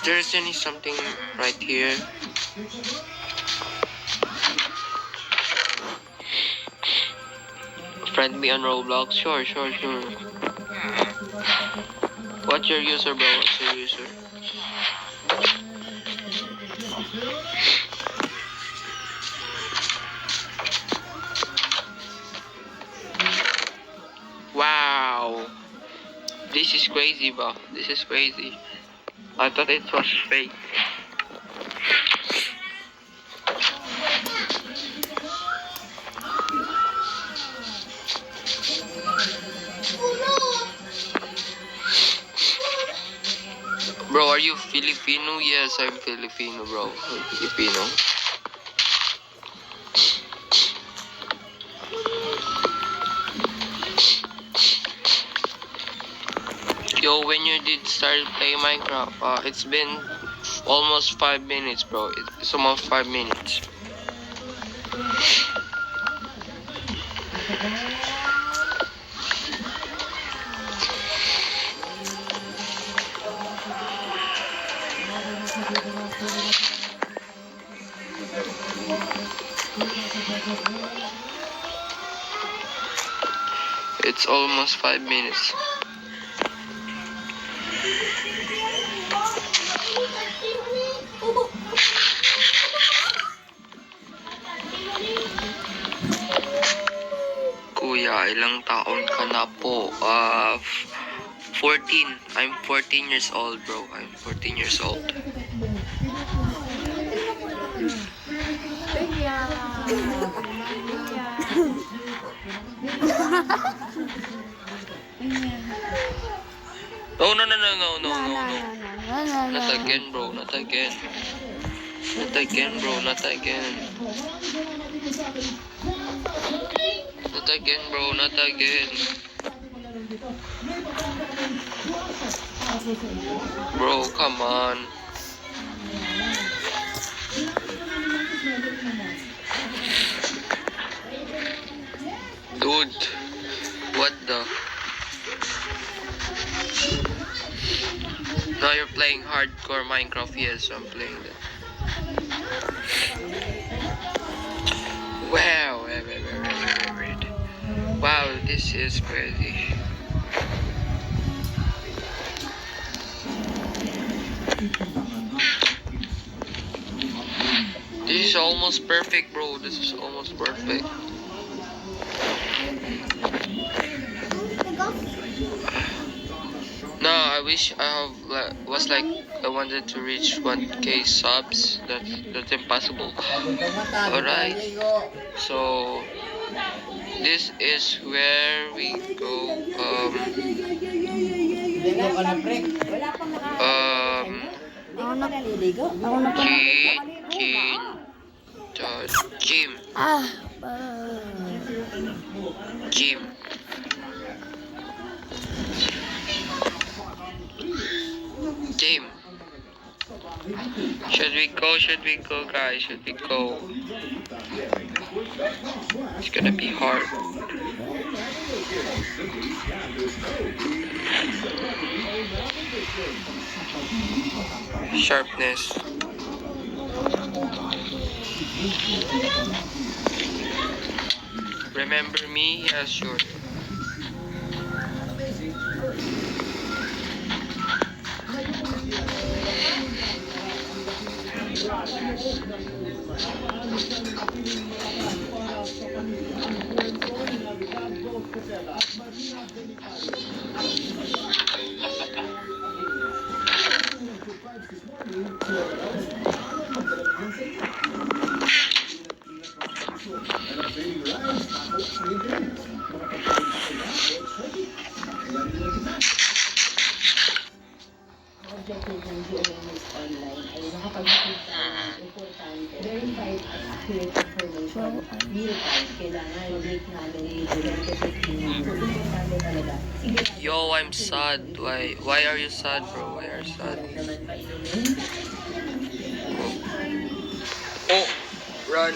there's any something right here. Friend me on Roblox? Sure. What's your user, bro? What's your user? Wow. This is crazy, bro. This is crazy. I thought it was fake. Bro, are you Filipino? Yes, I'm Filipino, bro. I'm Filipino. Yo, when you did start playing Minecraft, it's been almost 5 minutes, bro. It's almost 5 minutes. It's almost 5 minutes. Kuya, ilang taon ka na po? 14. I'm 14 years old, bro. I'm 14 years old. Oh, no. Not again, bro. Not again. Not again, bro. Not again. Not again, bro. Not again. Bro, come on. Dude, what the? Now you're playing hardcore Minecraft. Yes, I'm playing that. Wow, wait. Wow, this is crazy. This is almost perfect, bro. This is almost perfect. No, I wish I wanted to reach 1K subs. That's impossible. Alright. So this is where we go. Gym. Gym. Should we go, guys? Should we go? It's gonna be hard. Sharpness. Remember me? Yeah, sure. Yo, I'm sad. Why are you sad, bro? Why are you sad? Oh, run.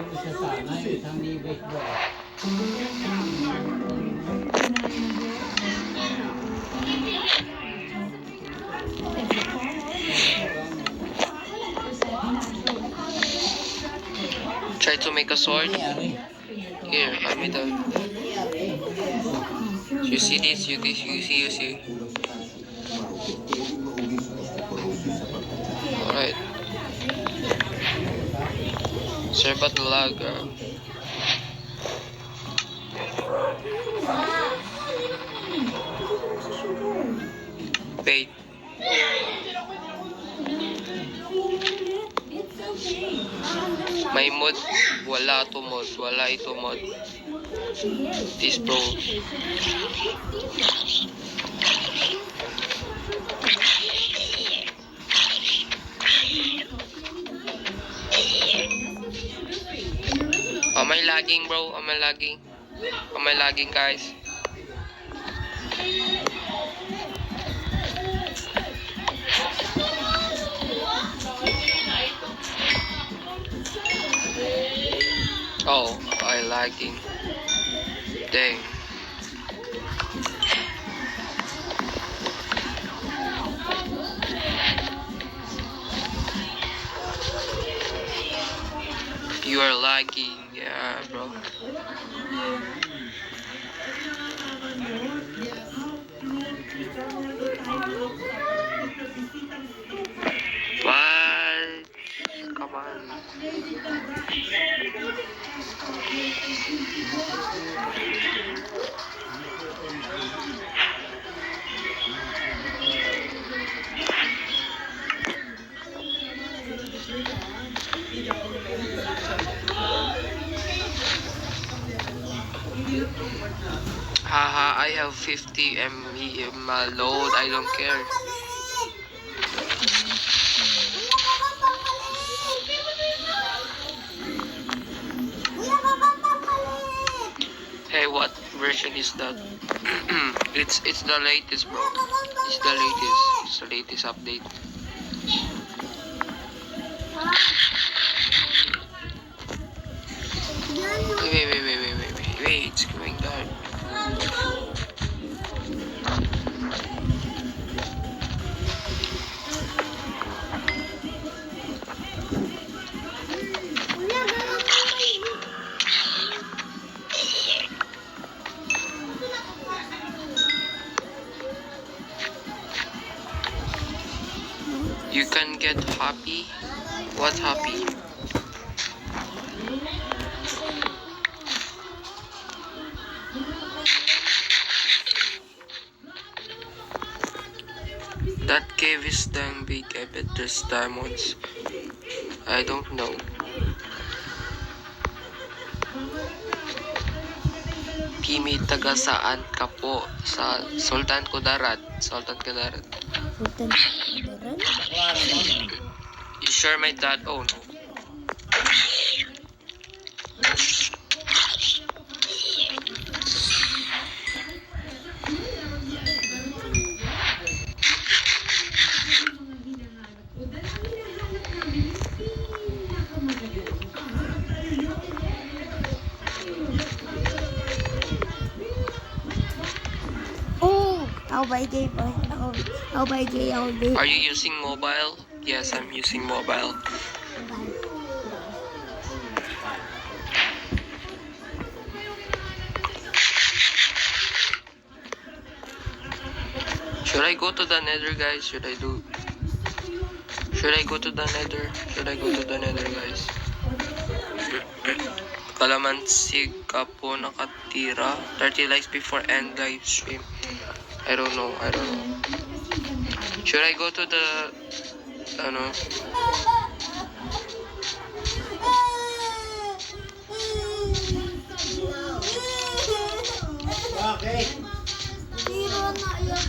Yung isa sana, yung isang libay ko. Try to make a sword. Nangyari. Here, I made a. You see this? You see. Alright. Sorry about the lag. Wait. May mod. Wala to mod. Wala ito mod. This bro. Am I lagging, bro? Am I lagging? Am I lagging, guys? Oh, I lagging. Dang. You are lagging, yeah, bro. What? Come on. Haha, I have 50 MB in my load. I don't care. Hey, what version is that? It's the latest, bro. It's the latest. It's the latest update. Wait. It's going down. You can get happy. What happy? That cave is dang big. I bet there's diamonds. I don't know. Kimi, taga saan ka po? Sa Sultan Kudarat. Sultan Kudarat. Sultan Kudarat? You sure my dad? Oh no. I'll buy game. I'll buy game all day. Are you using mobile? Yes, I'm using mobile. Should I go to the nether, guys? Should I go to the nether? Should I go to the nether, guys? Kalamansi ka po nakatira. 30 likes before end live stream. I don't know. Should I go to the Bakit? Zero na yan.